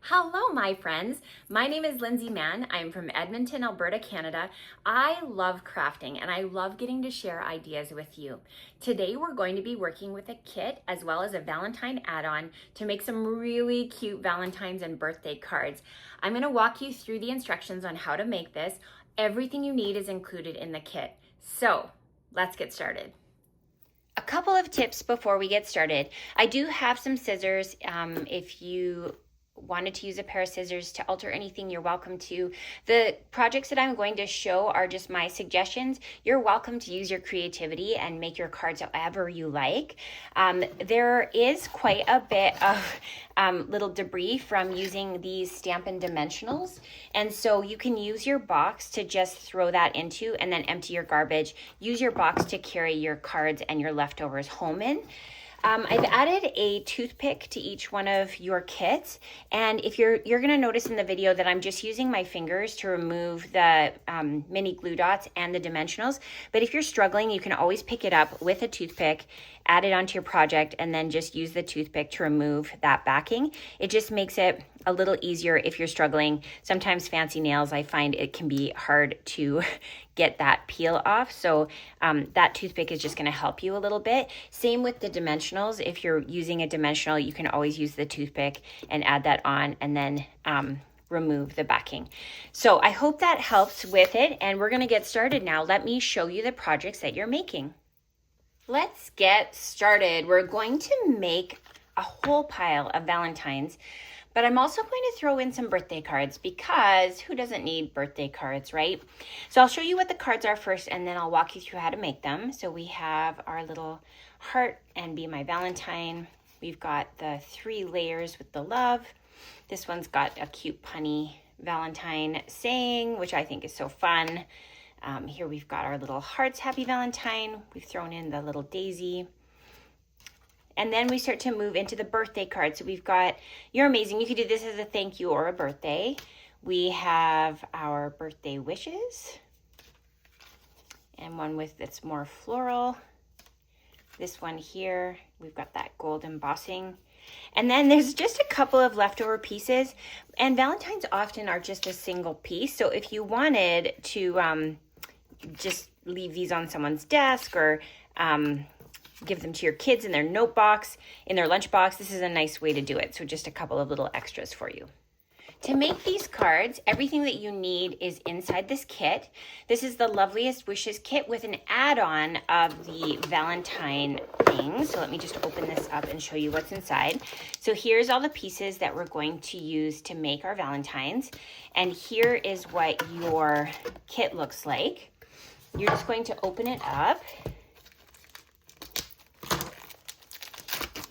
Hello, my friends. My name is Lindsay Mann. I'm from Edmonton, Alberta, Canada. I love crafting and I love getting to share ideas with you. Today, we're going to be working with a kit as well as a Valentine add-on to make some really cute Valentines and birthday cards. I'm going to walk you through the instructions on how to make this. Everything you need is included in the kit. So, let's get started. A couple of tips before we get started. I do have some scissors. If you wanted to use a pair of scissors to alter anything, you're welcome to. The projects that I'm going to show are just my suggestions. You're welcome to use your creativity and make your cards however you like. There is quite a bit of little debris from using these Stampin' Dimensionals, and so you can use your box to just throw that into and then empty your garbage. Use your box to carry your cards and your leftovers home in. I've added a toothpick to each one of your kits, and if you're going to notice in the video that I'm just using my fingers to remove the mini glue dots and the dimensionals, but if you're struggling, you can always pick it up with a toothpick, add it onto your project, and then just use the toothpick to remove that backing. It just makes it a little easier if you're struggling. Sometimes fancy nails, I find it can be hard to get that peel off. So that toothpick is just going to help you a little bit. Same with the dimensionals. If you're using a dimensional, you can always use the toothpick and add that on and then remove the backing. So I hope that helps with it. And we're going to get started now. Let me show you the projects that you're making. Let's get started. We're going to make a whole pile of Valentines, but I'm also going to throw in some birthday cards because who doesn't need birthday cards, right? So I'll show you what the cards are first, and then I'll walk you through how to make them. So we have our little heart and Be My Valentine. We've got the 3 layers with the love. This one's got a cute punny Valentine saying, which I think is so fun. Here we've got our little hearts, Happy Valentine. We've thrown in the little daisy. And then we start to move into the birthday card. So we've got, you're amazing. You could do this as a thank you or a birthday. We have our birthday wishes. And one with that's more floral. This one here, we've got that gold embossing. And then there's just a couple of leftover pieces. And Valentines often are just a single piece. So if you wanted to just leave these on someone's desk or give them to your kids in their note box, in their lunch box, this is a nice way to do it. So just a couple of little extras for you. To make these cards, everything that you need is inside this kit. This is the Loveliest Wishes kit with an add-on of the Valentine thing. So let me just open this up and show you what's inside. So here's all the pieces that we're going to use to make our Valentines. And here is what your kit looks like. You're just going to open it up.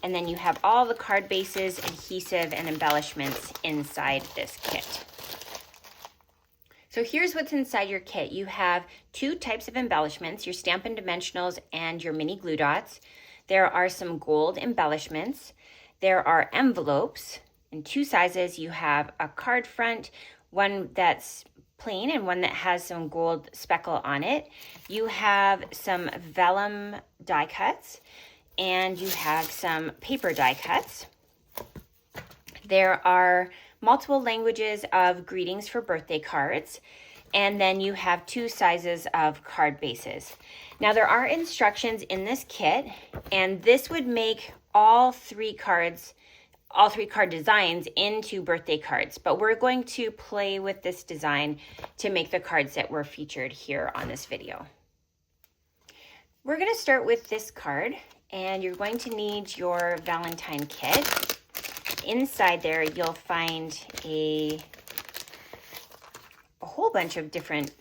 And then you have all the card bases, adhesive, and embellishments inside this kit. So here's what's inside your kit. You have 2 types of embellishments, your Stampin' Dimensionals and your mini glue dots. There are some gold embellishments. There are envelopes in 2 sizes. You have a card front, one that's plain and one that has some gold speckle on it. You have some vellum die cuts. And you have some paper die cuts. There are multiple languages of greetings for birthday cards. And then you have 2 sizes of card bases. Now there are instructions in this kit, and this would make all 3 card designs into birthday cards. But we're going to play with this design to make the cards that were featured here on this video. We're going to start with this card. And you're going to need your Valentine kit. Inside there, you'll find a whole bunch of different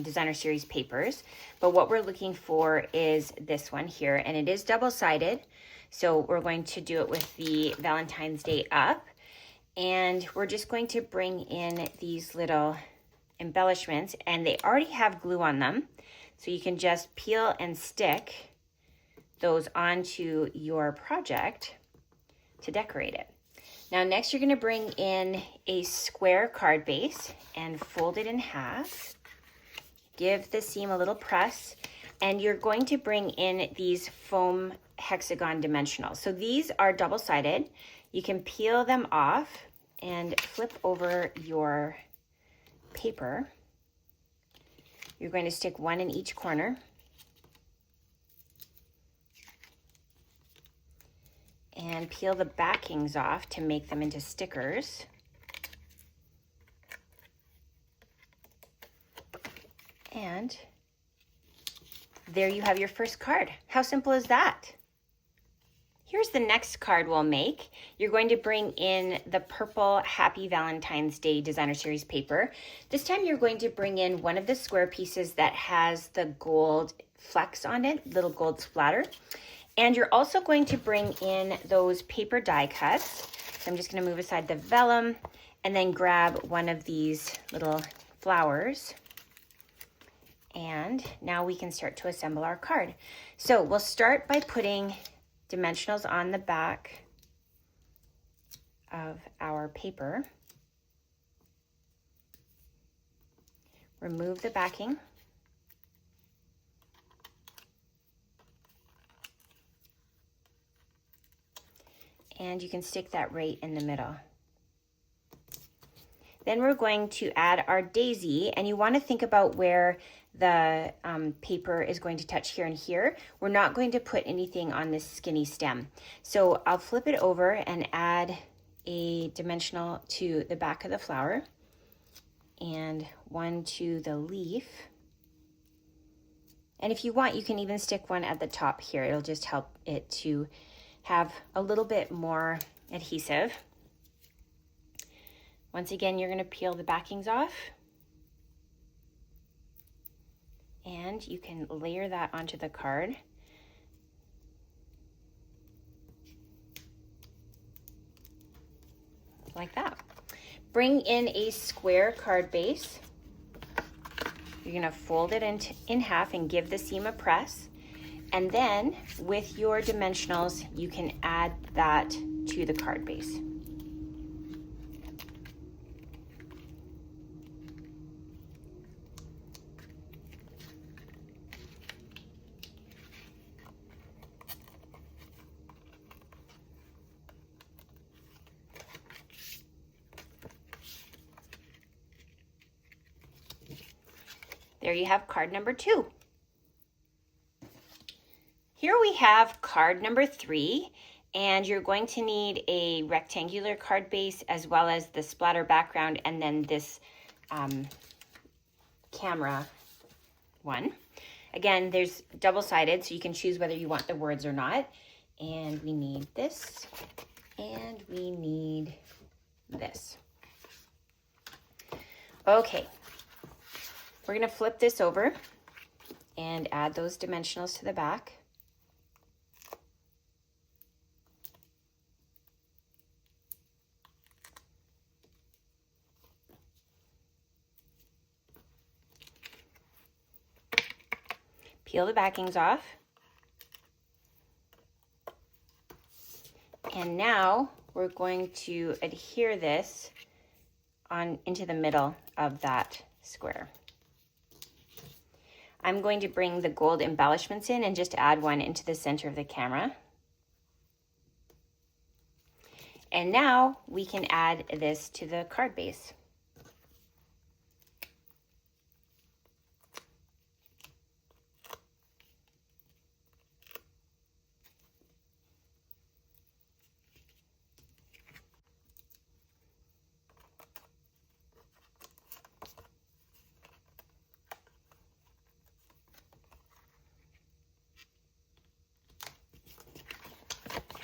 designer series papers. But what we're looking for is this one here, and it is double-sided. So we're going to do it with the Valentine's Day up. And we're just going to bring in these little embellishments, and they already have glue on them. So you can just peel and stick those onto your project to decorate it. Now next you're going to bring in a square card base and fold it in half. Give the seam a little press, and you're going to bring in these foam hexagon dimensionals. So these are double-sided. You can peel them off and flip over your paper. You're going to stick one in each corner. And peel the backings off to make them into stickers. And there you have your first card. How simple is that? Here's the next card we'll make. You're going to bring in the purple Happy Valentine's Day Designer Series paper. This time you're going to bring in one of the square pieces that has the gold flecks on it, little gold splatter. And you're also going to bring in those paper die cuts. So I'm just going to move aside the vellum and then grab one of these little flowers. And now we can start to assemble our card. So we'll start by putting dimensionals on the back of our paper. Remove the backing. And you can stick that right in the middle. Then we're going to add our daisy, and you want to think about where the paper is going to touch here and here. We're not going to put anything on this skinny stem. So I'll flip it over and add a dimensional to the back of the flower and one to the leaf. And if you want, you can even stick one at the top here. It'll just help it to have a little bit more adhesive. Once again, you're going to peel the backings off. And you can layer that onto the card. Like that. Bring in a square card base. You're going to fold it in half and give the seam a press. And then with your dimensionals, you can add that to the card base. There you have card number 2. Here we have card number 3, and you're going to need a rectangular card base as well as the splatter background and then this camera one. Again, there's double-sided, so you can choose whether you want the words or not. And we need this, and we need this. Okay. We're going to flip this over and add those dimensionals to the back. Peel the backings off. And now we're going to adhere this into the middle of that square. I'm going to bring the gold embellishments in and just add one into the center of the camera. And now we can add this to the card base.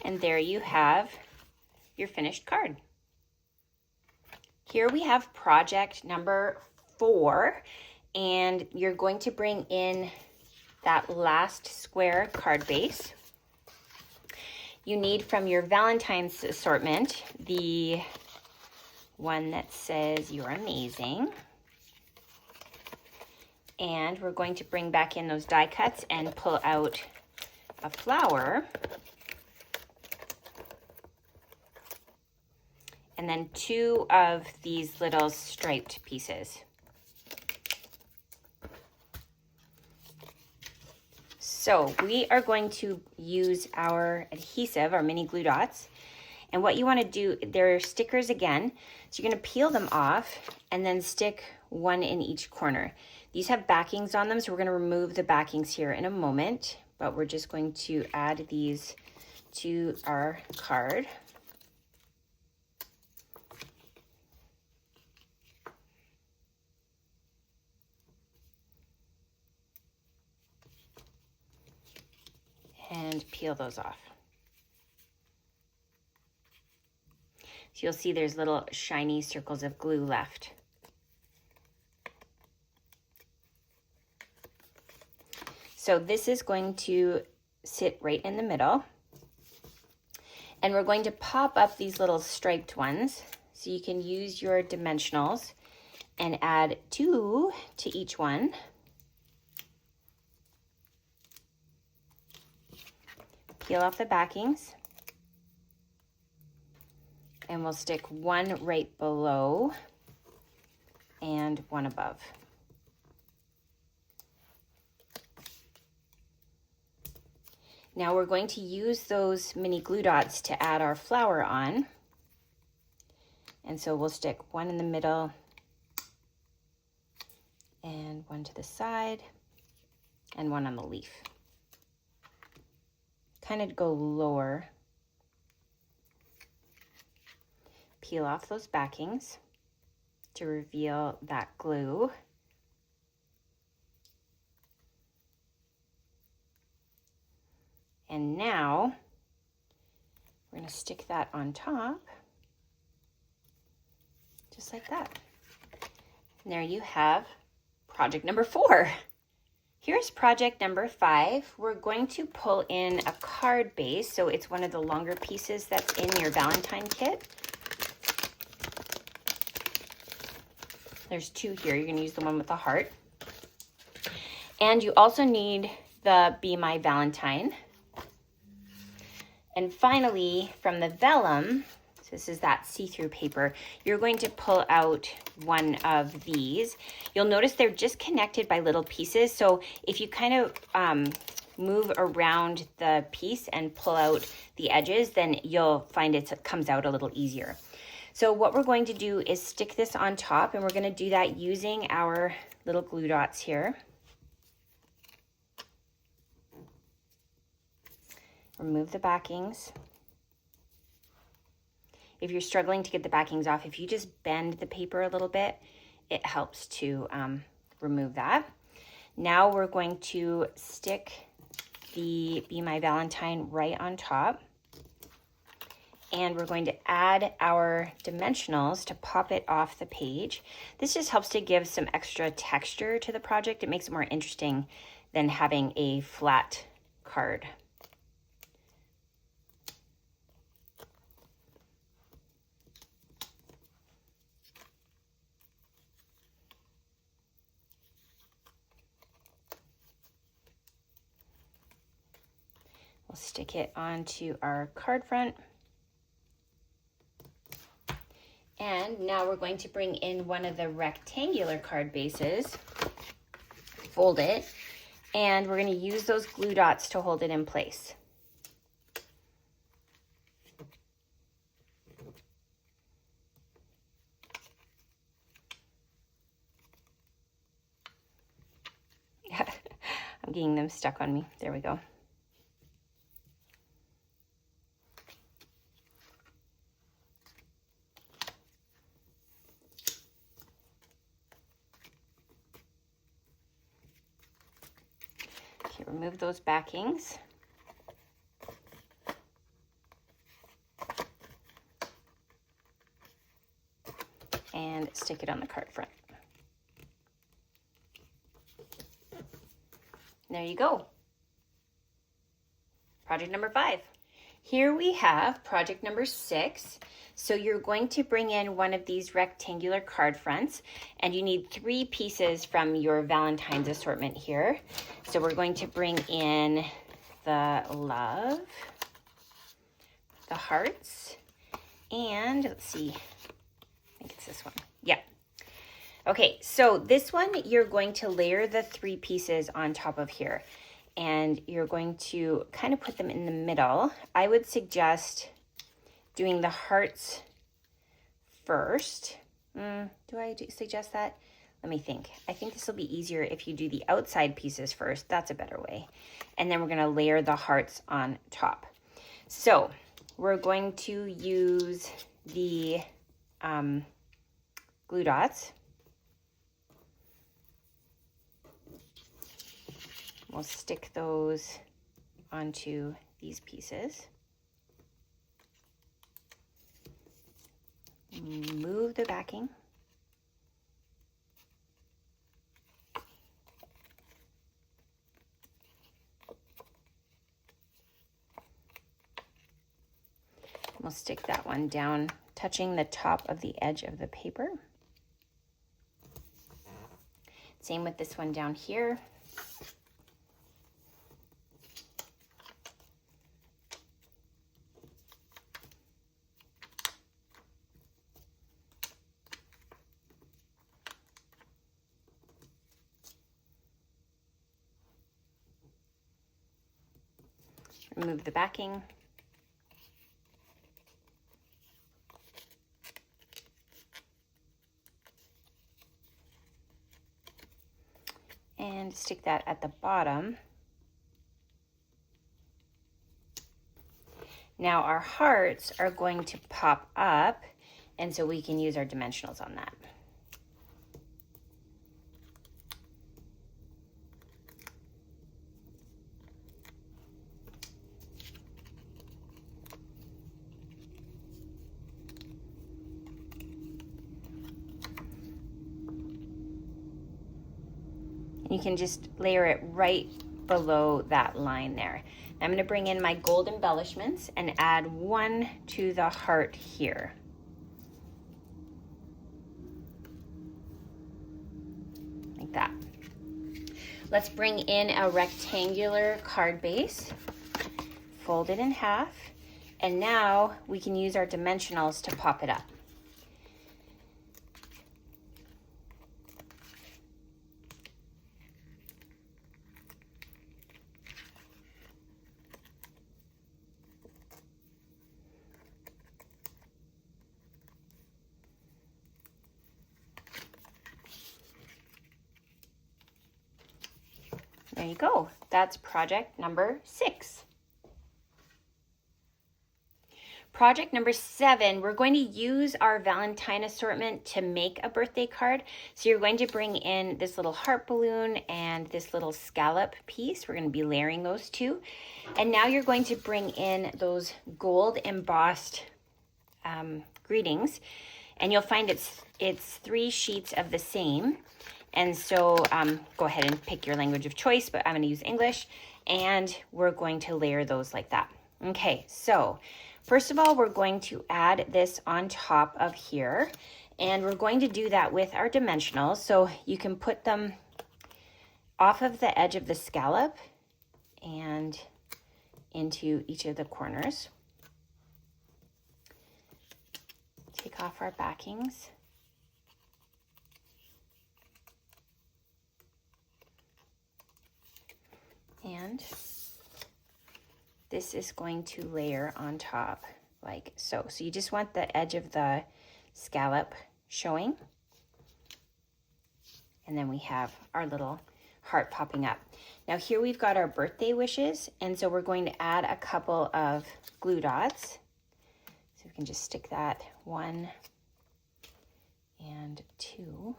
And there you have your finished card. Here we have project number 4, and you're going to bring in that last square card base. You need from your Valentine's assortment the one that says "You're amazing." And we're going to bring back in those die cuts and pull out a flower. And then 2 of these little striped pieces. So we are going to use our adhesive, our mini glue dots, And what you want to do, they're stickers again, so you're going to peel them off and then stick one in each corner. These have backings on them, so we're going to remove the backings here in a moment, but we're just going to add these to our card. And peel those off. So you'll see there's little shiny circles of glue left. So this is going to sit right in the middle. And we're going to pop up these little striped ones. So you can use your dimensionals and add 2 to each one. Peel off the backings. And we'll stick one right below and one above. Now we're going to use those mini glue dots to add our flower on. And so we'll stick one in the middle and one to the side and one on the leaf. Kind of go lower. Peel off those backings to reveal that glue. And now we're going to stick that on top, just like that. And there you have project number 4. Here's project number 5. We're going to pull in a card base. So it's one of the longer pieces that's in your Valentine kit. There's 2 here. You're going to use the one with the heart. And you also need the Be My Valentine. And finally, from the vellum, so this is that see-through paper, you're going to pull out one of these. You'll notice they're just connected by little pieces. So if you kind of move around the piece and pull out the edges, then you'll find it comes out a little easier. So what we're going to do is stick this on top, and we're going to do that using our little glue dots here. Remove the backings. If you're struggling to get the backings off, if you just bend the paper a little bit, it helps to remove that. Now we're going to stick the Be My Valentine right on top. And we're going to add our dimensionals to pop it off the page. This just helps to give some extra texture to the project. It makes it more interesting than having a flat card. We'll stick it onto our card front. And now we're going to bring in one of the rectangular card bases, fold it, and we're going to use those glue dots to hold it in place. I'm getting them stuck on me. There we go. Remove those backings. And stick it on the card front. There you go. Project number 5. Here we have project number 6. So you're going to bring in one of these rectangular card fronts, and you need 3 pieces from your Valentine's assortment here. So we're going to bring in the love, the hearts, and let's see, I think it's this one. Yeah. Okay, so this one, you're going to layer the 3 pieces on top of here, and you're going to kind of put them in the middle. I would suggest doing the hearts first. Do I suggest that? Let me think. I think this will be easier if you do the outside pieces first. That's a better way. And then we're going to layer the hearts on top. So we're going to use the glue dots. We'll stick those onto these pieces. Move the backing. We'll stick that one down, touching the top of the edge of the paper. Same with this one down here. Remove the backing. And stick that at the bottom. Now our hearts are going to pop up, and so we can use our dimensionals on that. You can just layer it right below that line there. I'm going to bring in my gold embellishments and add one to the heart here. Like that. Let's bring in a rectangular card base, fold it in half, and now we can use our dimensionals to pop it up. There you go. That's project number 6. Project number 7, we're going to use our Valentine assortment to make a birthday card. So you're going to bring in this little heart balloon and this little scallop piece. We're going to be layering those two. And now you're going to bring in those gold embossed greetings. And you'll find it's 3 sheets of the same. And so go ahead and pick your language of choice, but I'm going to use English. And we're going to layer those like that. Okay, so first of all, we're going to add this on top of here. And we're going to do that with our dimensionals. So you can put them off of the edge of the scallop and into each of the corners. Take off our backings. And this is going to layer on top like so. So you just want the edge of the scallop showing. And then we have our little heart popping up. Now here we've got our birthday wishes. And so we're going to add a couple of glue dots. So we can just stick that 1 and 2.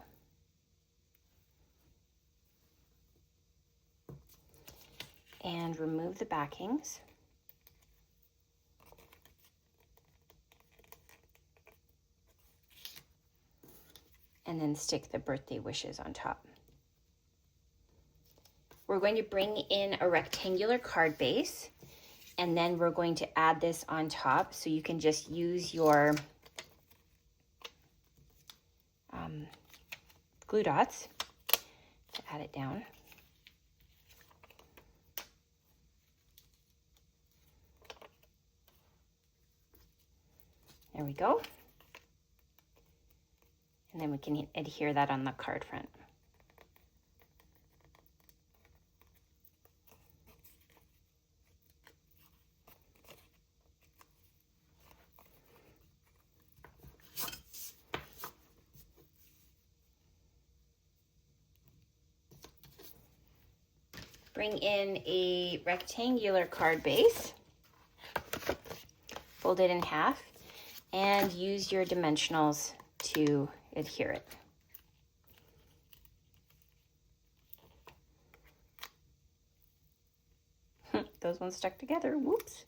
And remove the backings. And then stick the birthday wishes on top. We're going to bring in a rectangular card base, and then we're going to add this on top. So you can just use your glue dots to add it down. There we go. And then we can adhere that on the card front. bring in a rectangular card base, fold it in half, and use your dimensionals to adhere it. Those ones stuck together, whoops.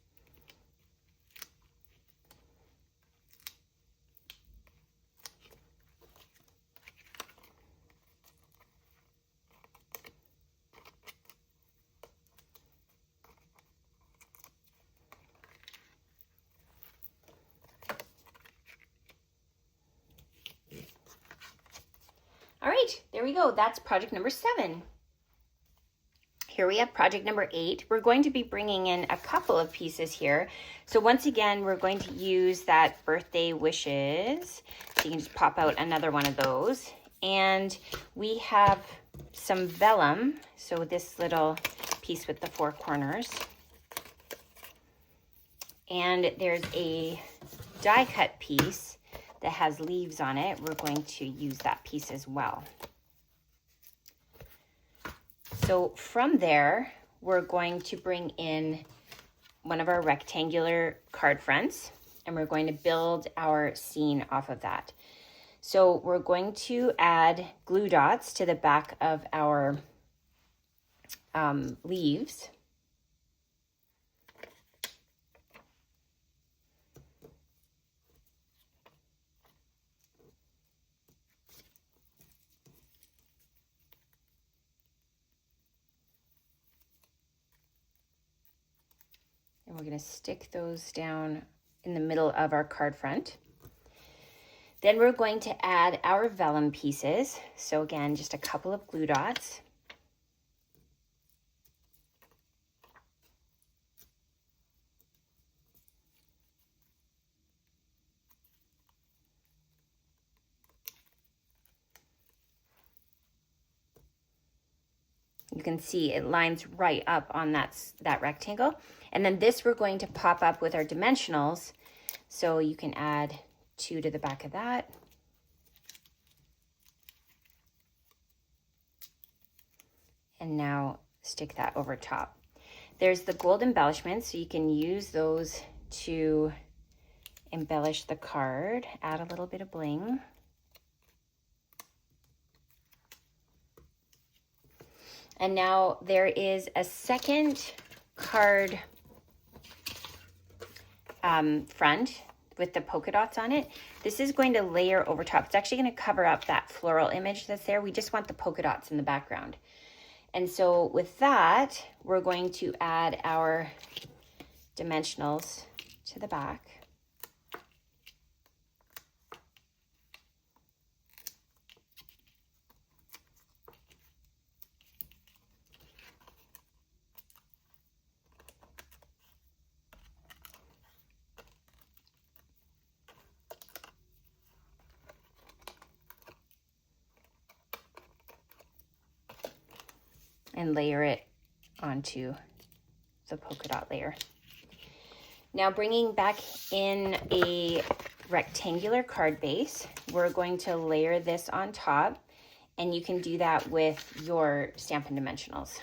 All right, there we go. That's project number 7. Here we have project number 8. We're going to be bringing in a couple of pieces here. So once again, we're going to use that birthday wishes. So you can just pop out another one of those. And we have some vellum. So this little piece with the 4 corners. And there's a die cut piece that has leaves on it. We're going to use that piece as well. So from there, we're going to bring in one of our rectangular card fronts, and we're going to build our scene off of that. So we're going to add glue dots to the back of our leaves. And we're going to stick those down in the middle of our card front. Then we're going to add our vellum pieces. So again, just a couple of glue dots. You can see it lines right up on that rectangle. And then this we're going to pop up with our dimensionals. So you can add 2 to the back of that. And now stick that over top. There's the gold embellishments, so you can use those to embellish the card, add a little bit of bling. And now there is a second card front with the polka dots on it. This is going to layer over top. It's actually going to cover up that floral image that's there. We just want the polka dots in the background. And so with that, we're going to add our dimensionals to the back. And layer it onto the polka dot layer. Now bringing back in a rectangular card base, we're going to layer this on top, and you can do that with your Stampin' Dimensionals.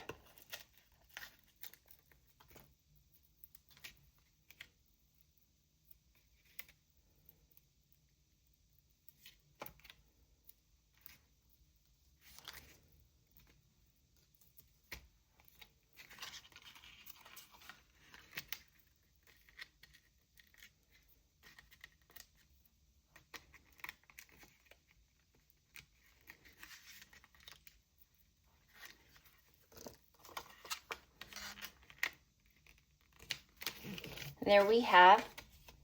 There we have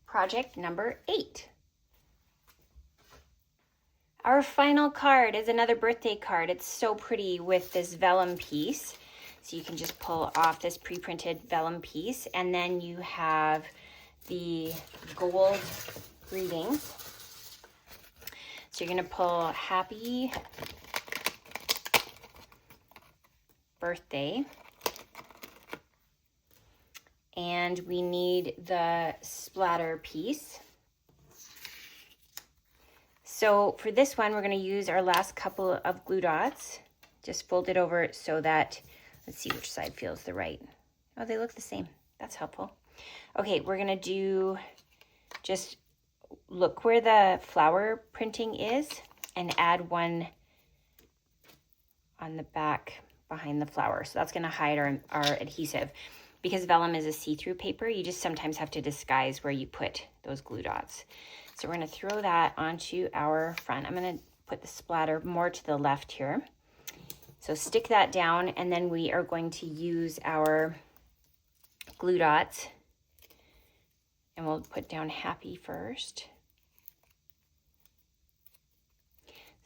project number 8. Our final card is another birthday card. It's so pretty with this vellum piece. So you can just pull off this pre-printed vellum piece, and then you have the gold greetings. So you're going to pull happy birthday. And we need the splatter piece. So for this one, we're going to use our last couple of glue dots. Just fold it over so that Let's see which side feels the right. Oh, they look the same. That's helpful. Okay, we're gonna do, just look where the flower printing is and add one on the back behind the flower. So that's gonna hide our adhesive. Because vellum is a see-through paper, you just sometimes have to disguise where you put those glue dots. So we're gonna throw that onto our front. I'm gonna put the splatter more to the left here. So stick that down, and then we are going to use our glue dots, and we'll put down happy first.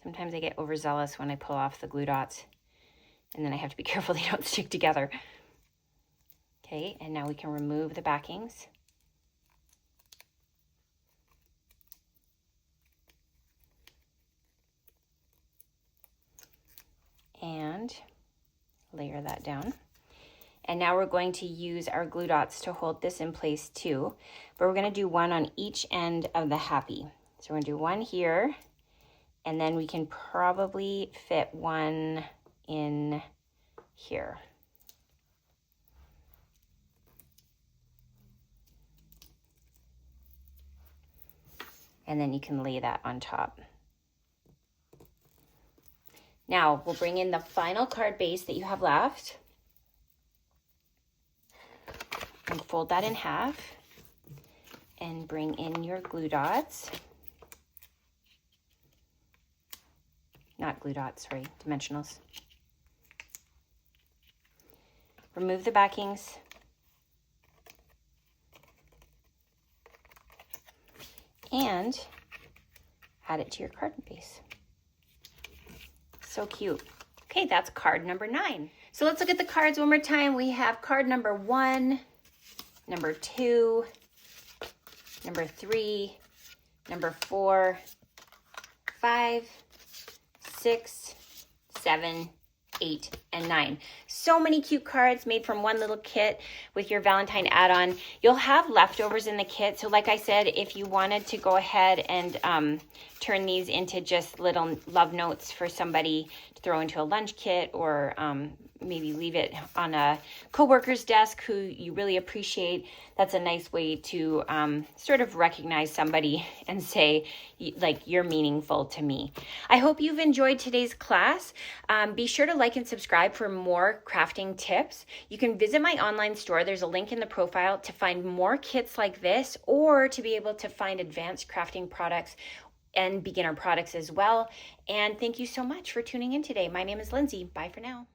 Sometimes I get overzealous when I pull off the glue dots, and then I have to be careful they don't stick together. Okay, and now we can remove the backings. And layer that down. And now we're going to use our glue dots to hold this in place too, but we're gonna do one on each end of the happy. So we're gonna do one here, and then we can probably fit one in here. And then you can lay that on top. Now we'll bring in the final card base that you have left and fold that in half and bring in your glue dots. Not glue dots, sorry, dimensionals. Remove the backings. And add it to your card base. So cute. Okay, that's card number 9. So let's look at the cards one more time. We have card number 1, number 2, number 3, number 4, 5, 6, 7, 8, and 9. So many cute cards made from one little kit with your Valentine add-on. You'll have leftovers in the kit. So like I said, if you wanted to go ahead and turn these into just little love notes for somebody to throw into a lunch kit, or maybe leave it on a coworker's desk who you really appreciate, that's a nice way to sort of recognize somebody and say, like, you're meaningful to me. I hope you've enjoyed today's class. Be sure to like and subscribe for more crafting tips. You can visit my online store. There's a link in the profile to find more kits like this, or to be able to find advanced crafting products and beginner products as well. And thank you so much for tuning in today. My name is Lindsay. Bye for now.